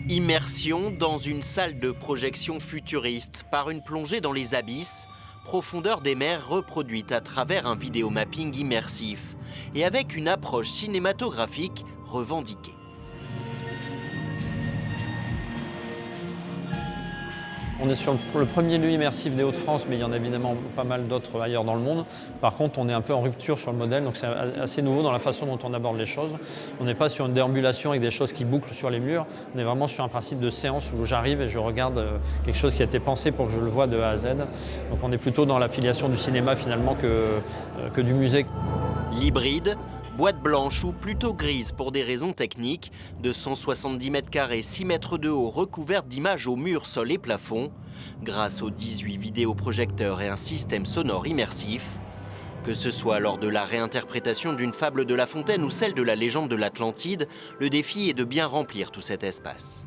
Immersion dans une salle de projection futuriste par une plongée dans les abysses, profondeur des mers reproduite à travers un vidéomapping immersif et avec une approche cinématographique revendiquée. On est sur le premier lieu immersif des Hauts-de-France, mais il y en a évidemment pas mal d'autres ailleurs dans le monde. Par contre, on est un peu en rupture sur le modèle, donc c'est assez nouveau dans la façon dont on aborde les choses. On n'est pas sur une déambulation avec des choses qui bouclent sur les murs, on est vraiment sur un principe de séance où j'arrive et je regarde quelque chose qui a été pensé pour que je le voie de A à Z. Donc on est plutôt dans l'affiliation du cinéma finalement que du musée. L'hybride, boîte blanche ou plutôt grise pour des raisons techniques, de 170 mètres carrés, 6 mètres de haut, recouverte d'images au mur, sol et plafond, grâce aux 18 vidéoprojecteurs et un système sonore immersif. Que ce soit lors de la réinterprétation d'une fable de La Fontaine ou celle de la légende de l'Atlantide, le défi est de bien remplir tout cet espace.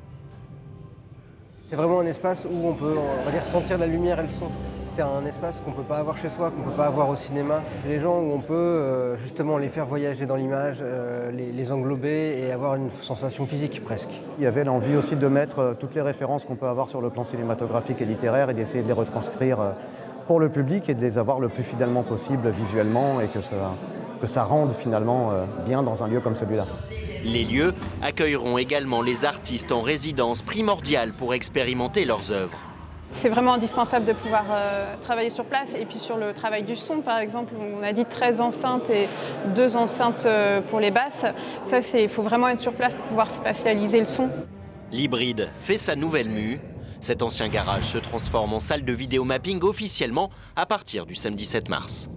C'est vraiment un espace où on peut, on va dire, sentir la lumière et le son. C'est un espace qu'on ne peut pas avoir chez soi, qu'on ne peut pas avoir au cinéma. Les gens où on peut justement les faire voyager dans l'image, les englober et avoir une sensation physique presque. Il y avait l'envie aussi de mettre toutes les références qu'on peut avoir sur le plan cinématographique et littéraire et d'essayer de les retranscrire pour le public et de les avoir le plus fidèlement possible visuellement et que ça rende finalement bien dans un lieu comme celui-là. Les lieux accueilleront également les artistes en résidence, primordiale pour expérimenter leurs œuvres. C'est vraiment indispensable de pouvoir travailler sur place et puis sur le travail du son par exemple, on a dit 13 enceintes et 2 enceintes pour les basses. Ça, il faut vraiment être sur place pour pouvoir spatialiser le son. L'hybride fait sa nouvelle mue. Cet ancien garage se transforme en salle de vidéomapping officiellement à partir du samedi 7 mars.